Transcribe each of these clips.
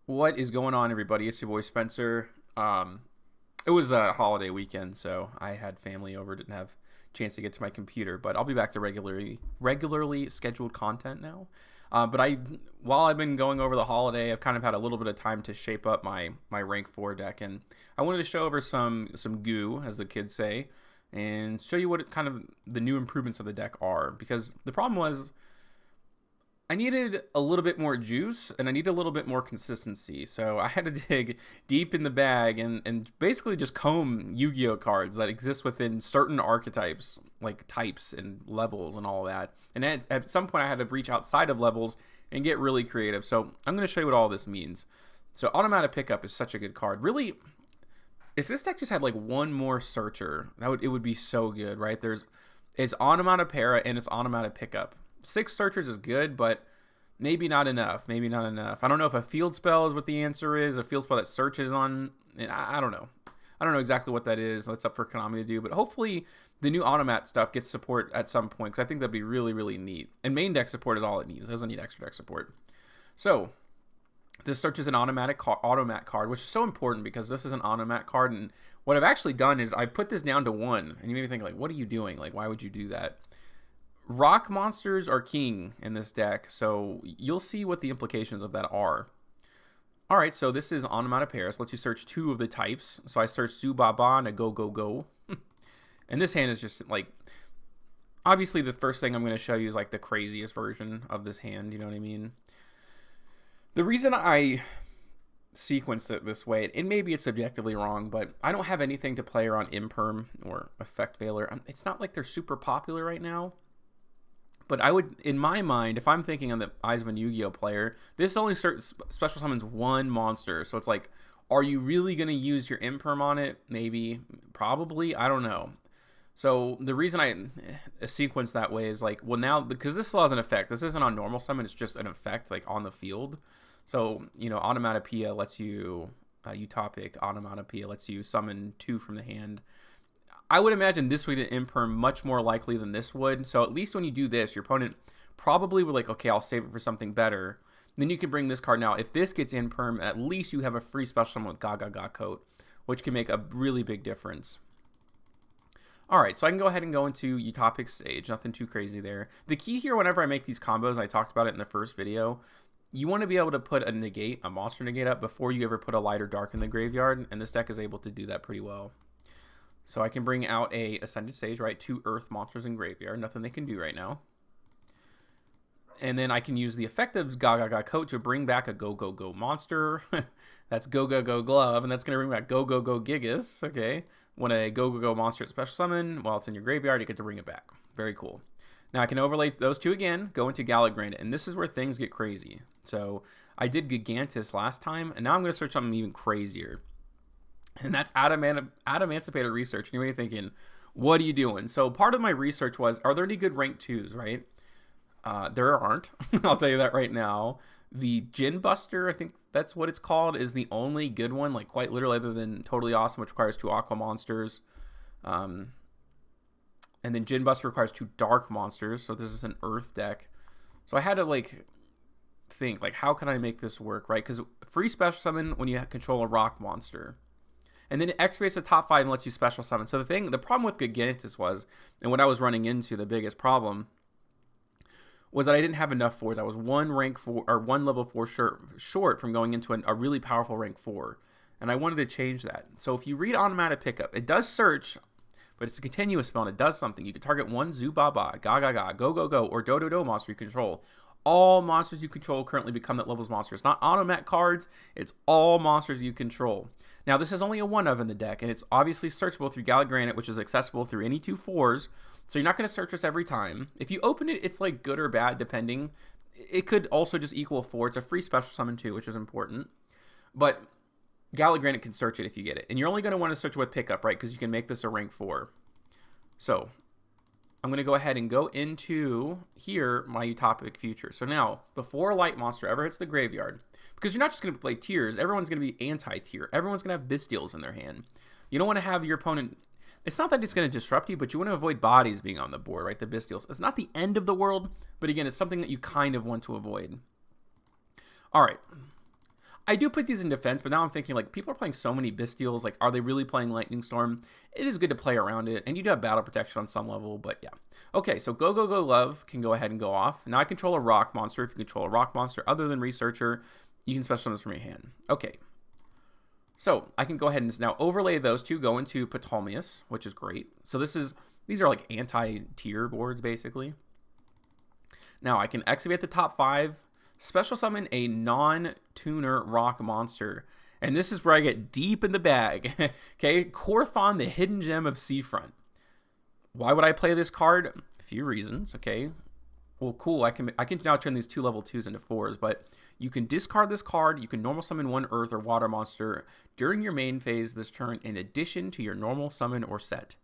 What is going on, everybody? It's your boy Spencer. It was a holiday weekend, so I had family over, didn't have a chance to get to my computer, but I'll be back to regularly scheduled content now. While I've been going over the holiday, I've kind of had a little bit of time to shape up my rank 4 deck, and I wanted to show over some goo, as the kids say, and show you what kind of the new improvements of the deck are. Because the problem was, I needed a little bit more juice and I needed a little bit more consistency. So I had to dig deep in the bag and basically just comb Yu-Gi-Oh cards that exist within certain archetypes, like types and levels and all that. And at some point I had to reach outside of levels and get really creative. So I'm going to show you what all this means. So Automatic Pickup is such a good card. Really, if this deck just had like one more searcher, it would be so good, right? It's Onomatopoeia and it's Automatic Pickup. 6 searchers is good, but maybe not enough. Maybe not enough. I don't know if a field spell is what the answer is. A field spell that searches on. I don't know. I don't know exactly what that is. That's up for Konami to do. But hopefully the new Onomat stuff gets support at some point, because I think that'd be really, really neat. And main deck support is all it needs. It doesn't need extra deck support. So this searches an Onomat card, which is so important because this is an Onomat card. And what I've actually done is I put this down to 1. And you may be thinking, like, what are you doing? Like, why would you do that? Rock monsters are king in this deck, so you'll see what the implications of that are. Alright, so this is Onomatopoeia. Lets you search 2 of the types. So I searched Subaba and a Go Go Go. And this hand is just like, obviously the first thing I'm going to show you is like the craziest version of this hand, you know what I mean? The reason I sequenced it this way, and maybe it's subjectively wrong, but I don't have anything to play around Imperm or Effect Veiler. It's not like they're super popular right now. But I would, in my mind, if I'm thinking on the eyes of a Yu-Gi-Oh player, this only special summons 1 monster. So it's like, are you really going to use your Imperm on it? Maybe. Probably. I don't know. So the reason I sequence that way is like, well, now, because this still has an effect. This isn't on normal summon. It's just an effect like on the field. So, you know, Onomatopoeia lets you, Utopic Onomatopoeia lets you summon 2 from the hand. I would imagine this would get Imperm much more likely than this would. So at least when you do this, your opponent probably would like, okay, I'll save it for something better. Then you can bring this card now. If this gets Imperm, at least you have a free special summon with Gaga Coat, which can make a really big difference. Alright, so I can go ahead and go into Utopic stage. Nothing too crazy there. The key here, whenever I make these combos, I talked about it in the first video, you want to be able to put a negate, a monster negate up before you ever put a light or dark in the graveyard, and this deck is able to do that pretty well. So I can bring out a Ascended Sage, right? 2 Earth monsters in graveyard. Nothing they can do right now. And then I can use the effective Gaga Coat to bring back a Go Go Go monster. That's Go Go Go Glove, and that's going to bring back Go Go Go Gigas. Okay. When a Go Go Go monster is special summon, while it's in your graveyard, you get to bring it back. Very cool. Now I can overlay those 2 again, go into Gallagran, and this is where things get crazy. So I did Gigantus last time, and now I'm going to search something even crazier. And that's Adamantipator research. And you're thinking, what are you doing? So part of my research was, are there any good rank 2s, right? There aren't. I'll tell you that right now. The Gin Buster, I think that's what it's called, is the only good one, like quite literally, other than Totally Awesome, which requires 2 Aqua monsters. And then Gin Buster requires 2 Dark monsters. So this is an Earth deck. So I had to like think, like, how can I make this work, right? Because free special summon when you control a rock monster. And then it excavates the top 5 and lets you special summon. So the problem with Gigantus was, and what I was running into, the biggest problem, was that I didn't have enough 4s. I was 1 level 4 short from going into a really powerful rank 4. And I wanted to change that. So if you read Automatic Pickup, it does search, but it's a continuous spell and it does something. You can target 1 Zubaba, Gaga, Go Go Go, or Do monster you control. All monsters you control currently become that level's monster. It's not Onomat cards, it's all monsters you control. Now, this is only a 1-of in the deck, and it's obviously searchable through Gallagran, which is accessible through any 2 4s, so you're not going to search this every time. If you open it, it's like good or bad, depending. It could also just equal 4. It's a free special summon too, which is important. But Gallagran can search it if you get it. And you're only going to want to search with Pickup, right, because you can make this a rank 4. So I'm going to go ahead and go into here, my Utopic Future. So now, before a light monster ever hits the graveyard, because you're not just going to play tiers, everyone's going to be anti-tier. Everyone's going to have Bystials in their hand. You don't want to have your opponent... It's not that it's going to disrupt you, but you want to avoid bodies being on the board, right? The Bystials. It's not the end of the world, but again, it's something that you kind of want to avoid. All right. I do put these in defense, but now I'm thinking, like, people are playing so many Bystials. Like, are they really playing Lightning Storm? It is good to play around it, and you do have battle protection on some level, but yeah. Okay, so Go, Go, Go Love can go ahead and go off. Now I control a rock monster. If you control a rock monster other than Researcher, you can special summon this from your hand. Okay. So I can go ahead and now overlay those two, go into Ptolemaeus, which is great. So these are like anti-tier boards, basically. Now I can excavate the top 5, special summon a non-tuner rock monster. And this is where I get deep in the bag. Okay, Korthon, the hidden gem of Seafront. Why would I play this card? A few reasons, okay. Well, cool, I can now turn these 2 level 2s into 4s, but you can discard this card. You can normal summon 1 earth or water monster during your main phase this turn in addition to your normal summon or set.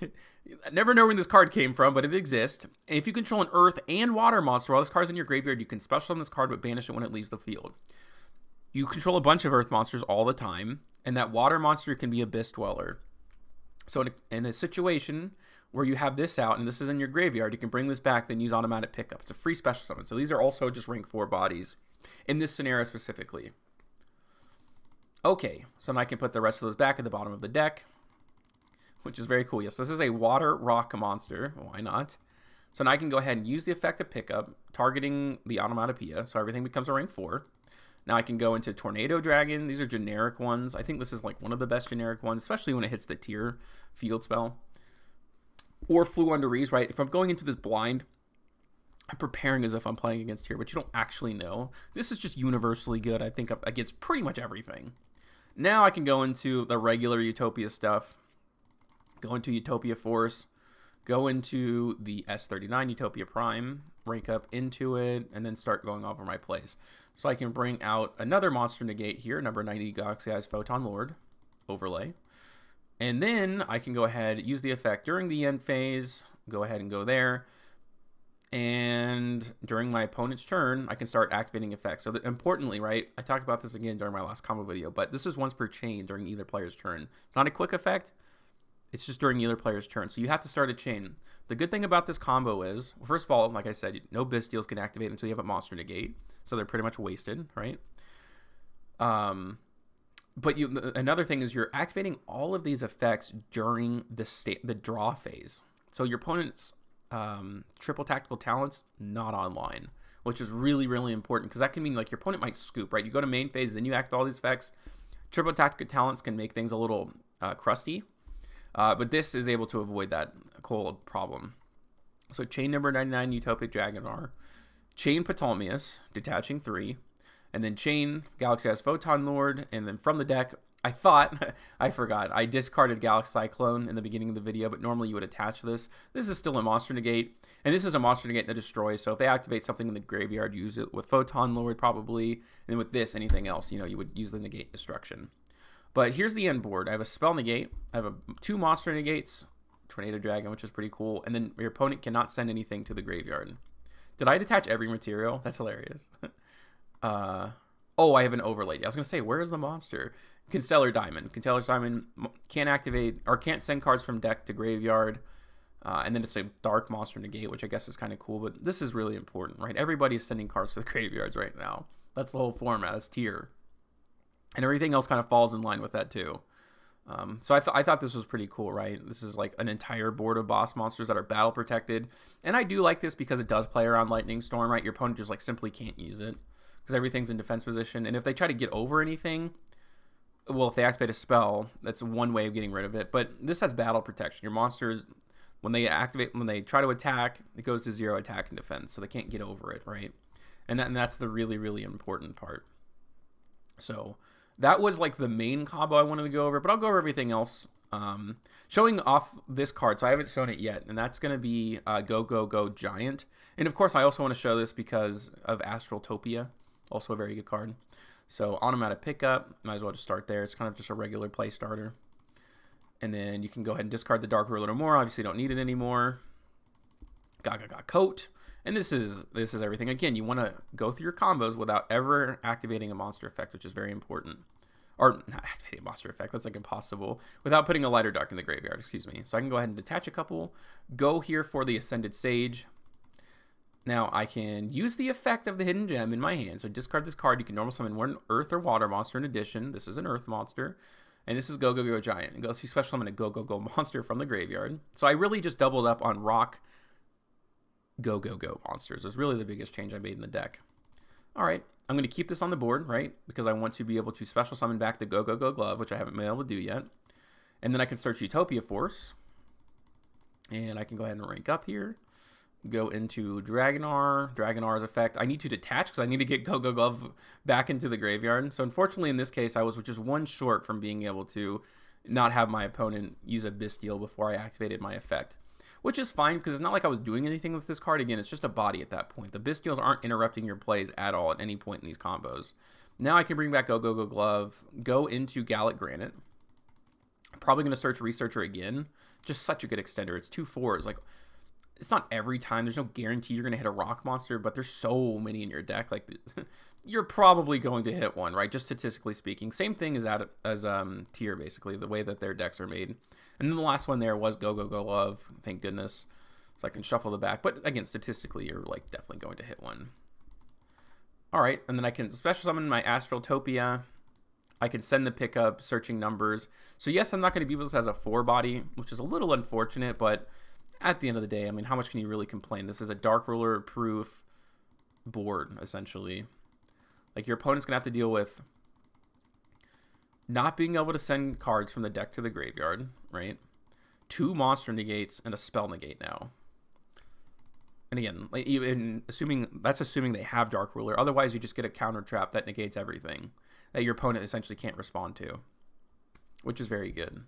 I never know where this card came from, but it exists. And if you control an earth and water monster while this card's in your graveyard, you can special summon this card but banish it when it leaves the field. You control a bunch of earth monsters all the time, and that water monster can be Abyss Dweller. So in a situation where you have this out and this is in your graveyard, you can bring this back, then use automatic pickup. It's a free special summon. So these are also just rank 4 bodies in this scenario specifically. Okay, so now I can put the rest of those back at the bottom of the deck, which is very cool. Yes, this is a water rock monster. Why not? So now I can go ahead and use the effect of pickup, targeting the Onomatopia, so everything becomes a rank 4. Now I can go into Tornado Dragon. These are generic ones. I think this is like one of the best generic ones, especially when it hits the tier field spell. Or Flew Under Rees, right? If I'm going into this blind, I'm preparing as if I'm playing against tier, but you don't actually know. This is just universally good, I think, against pretty much everything. Now I can go into the regular Utopia stuff. Go into Utopia Force, go into the S39 Utopia Prime, rank up into it, and then start going over my plays. So I can bring out another monster negate here, number 90 Galaxy Eyes Photon Lord, overlay. And then I can go ahead, use the effect during the end phase, go ahead and go there. And during my opponent's turn, I can start activating effects. So importantly, right, I talked about this again during my last combo video, but this is once per chain during either player's turn. It's not a quick effect. It's just during either player's turn. So you have to start a chain. The good thing about this combo is, well, first of all, like I said, no Bystials can activate until you have a monster negate. So they're pretty much wasted, right? But another thing is you're activating all of these effects during the draw phase. So your opponent's triple tactical talents, not online, which is really, really important because that can mean like your opponent might scoop, right? You go to main phase, then you activate all these effects. Triple tactical talents can make things a little crusty. But this is able to avoid that whole problem. So chain number 99, Utopic Draco, chain Ptolemaeus, detaching 3, and then chain Galaxy Eyes Photon Lord, and then from the deck, I forgot, I discarded Galaxy Cyclone in the beginning of the video, but normally you would attach this. This is still a monster negate, and this is a monster negate that destroys, so if they activate something in the graveyard, use it with Photon Lord probably, and then with this, anything else, you would use the negate destruction. But here's the end board. I have a spell negate. I have 2 monster negates, Tornado Dragon, which is pretty cool. And then your opponent cannot send anything to the graveyard. Did I detach every material? That's hilarious. Oh, I have an overlay. I was going to say, where is the monster? Constellar Diamond. Constellar Diamond can't activate or can't send cards from deck to graveyard. And then it's a dark monster negate, which I guess is kind of cool. But this is really important, right? Everybody's sending cards to the graveyards right now. That's the whole format. That's tier. And everything else kind of falls in line with that too. So I thought this was pretty cool, right? This is like an entire board of boss monsters that are battle protected. And I do like this because it does play around Lightning Storm, right? Your opponent just like simply can't use it because everything's in defense position. And if they try to get over anything, well, if they activate a spell, that's one way of getting rid of it. But this has battle protection. Your monsters, when they try to attack, it goes to 0 attack and defense. So they can't get over it, right? And that's the really, really important part. So that was like the main combo I wanted to go over, but I'll go over everything else. Showing off this card, so I haven't shown it yet, and that's going to be Go, Go, Go Giant. And of course, I also want to show this because of Astraltopia, also a very good card. So Onomat pickup, might as well just start there. It's kind of just a regular play starter. And then you can go ahead and discard the Dark Ruler no more. Obviously, don't need it anymore. Coat. And this is everything. Again, you want to go through your combos without ever activating a monster effect, which is very important. Or not activating a monster effect, that's like impossible. Without putting a light or dark in the graveyard, excuse me. So I can go ahead and detach a couple. Go here for the Ascended Sage. Now I can use the effect of the hidden gem in my hand. So discard this card. You can normal summon one earth or water monster in addition. This is an earth monster. And this is Go Go Go Giant. It goes, you special summon a Go Go Go monster from the graveyard. So I really just doubled up on rock Go Go Go monsters. It's really the biggest change I made in the deck. All right, I'm going to keep this on the board, right? Because I want to be able to special summon back the Go Go Go Glove, which I haven't been able to do yet. And then I can search Utopia Force. And I can go ahead and rank up here. Go into Dragonar's effect. I need to detach because I need to get Go Go Glove back into the graveyard. So unfortunately in this case I was just one short from being able to not have my opponent use a Bestial before I activated my effect. Which is fine because it's not like I was doing anything with this card. Again, it's just a body at that point. The Bestials aren't interrupting your plays at all at any point in these combos. Now I can bring back Go Go Go Glove, go into Gallic Granite. I'm probably going to search Researcher again. Just such a good extender. It's 2/4s. Like, it's not every time. There's no guarantee you're going to hit a rock monster, but there's so many in your deck. Like, you're probably going to hit one, right? Just statistically speaking. Same thing as Tier, basically, the way that their decks are made. And then the last one there was Go Go Go Love, thank goodness. So I can shuffle the back. But again, statistically, you're like definitely going to hit one. All right, and then I can special summon my Astraltopia. I can send the pickup, searching numbers. So yes, I'm not going to be able to as a 4-body, which is a little unfortunate, but at the end of the day, I mean, how much can you really complain? This is a Dark Ruler proof board, essentially. Like, your opponent's going to have to deal with not being able to send cards from the deck to the graveyard, right? 2 monster negates and a spell negate now. And again, like, even that's assuming they have Dark Ruler. Otherwise, you just get a counter trap that negates everything that your opponent essentially can't respond to, which is very good.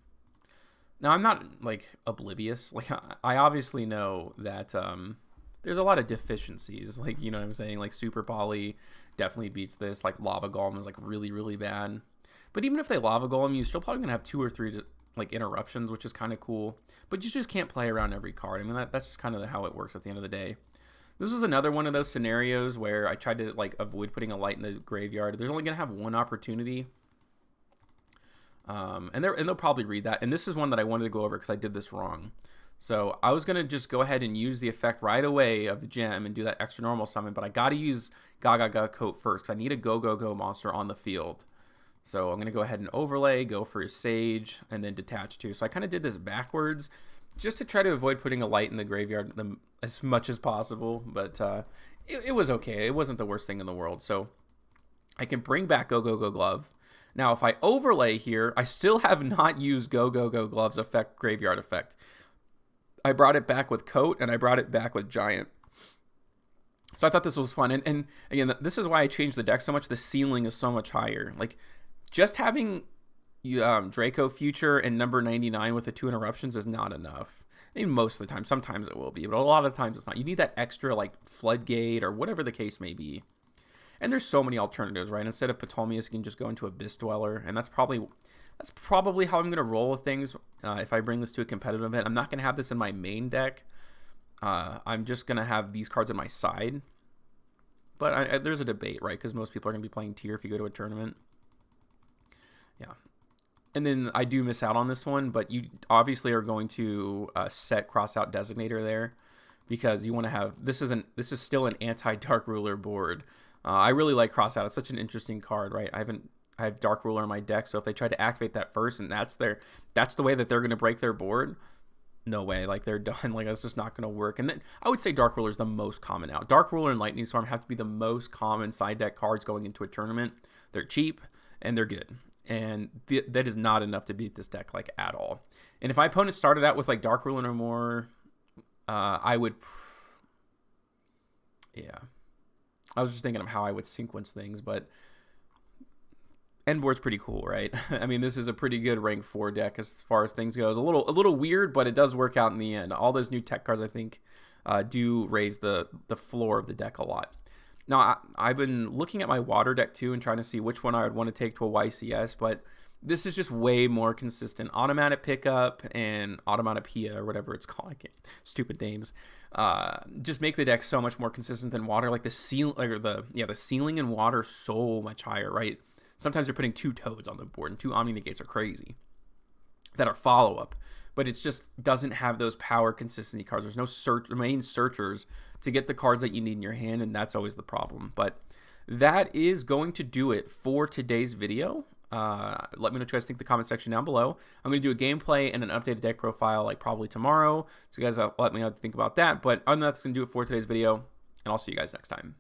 Now, I'm not, like, oblivious. Like, I obviously know that there's a lot of deficiencies. Like, you know what I'm saying? Like, Super Poly definitely beats this. Like, Lava Golem is, like, really, really bad. But even if they Lava Golem, you're still probably going to have 2 or 3, like, interruptions, which is kind of cool. But you just can't play around every card. I mean, that's just kind of how it works at the end of the day. This was another one of those scenarios where I tried to, like, avoid putting a light in the graveyard. There's only going to have one opportunity. And they'll probably read that. And this is one that I wanted to go over because I did this wrong. So I was going to just go ahead and use the effect right away of the gem and do that extra normal summon. But I got to use Gaga Coat first because I need a Go Go Go monster on the field. So I'm going to go ahead and overlay, go for his Sage, and then detach too. So I kind of did this backwards just to try to avoid putting a light in the graveyard as much as possible. But it was okay. It wasn't the worst thing in the world. So I can bring back Go Go Go Glove. Now, if I overlay here, I still have not used Go Go Go Glove's effect, graveyard effect. I brought it back with Coat, and I brought it back with Giant. So I thought this was fun. And again, this is why I changed the deck so much. The ceiling is so much higher. Like, just having Draco Future and number 99 with the 2 interruptions is not enough. I mean, most of the time. Sometimes it will be, but a lot of times it's not. You need that extra, like, Floodgate or whatever the case may be. And there's so many alternatives, right? Instead of Ptolemaeus, you can just go into Abyss Dweller, and that's probably how I'm going to roll with things if I bring this to a competitive event. I'm not going to have this in my main deck. I'm just going to have these cards on my side. But there's a debate, right? Because most people are going to be playing tier if you go to a tournament. Yeah. And then I do miss out on this one, but you obviously are going to set Crossout Designator there because you want to have this is still an anti-Dark Ruler board. I really like Crossout. It's such an interesting card, right? I have Dark Ruler in my deck, so if they try to activate that first and that's the way that they're going to break their board, no way. Like, they're done. Like, that's just not going to work. And then I would say Dark Ruler is the most common out. Dark Ruler and Lightning Storm have to be the most common side deck cards going into a tournament. They're cheap and they're good. And that is not enough to beat this deck, like, at all. And if my opponent started out with, like, Dark Ruler or more, I would... Yeah. I was just thinking of how I would sequence things, but end board's pretty cool, right? I mean, this is a pretty good rank 4 deck as far as things goes. A little weird, but it does work out in the end. All those new tech cards, I think, do raise the floor of the deck a lot. Now, I've been looking at my water deck too and trying to see which one I would want to take to a YCS, but this is just way more consistent. Automatic Pickup and Onomatopoeia, or whatever it's called. I can't, stupid names. Just make the deck so much more consistent than water. Like, the ceiling in water is so much higher, right? Sometimes you're putting 2 Toads on the board, and 2 Omni Negates are crazy. that are follow-up, but it just doesn't have those power consistency cards. There's no main searchers to get the cards that you need in your hand, and that's always the problem. But that is going to do it for today's video. Let me know what you guys think in the comment section down below. I'm going to do a gameplay and an updated deck profile like probably tomorrow, so you guys let me know what you think about that. But other than that, that's going to do it for today's video, and I'll see you guys next time.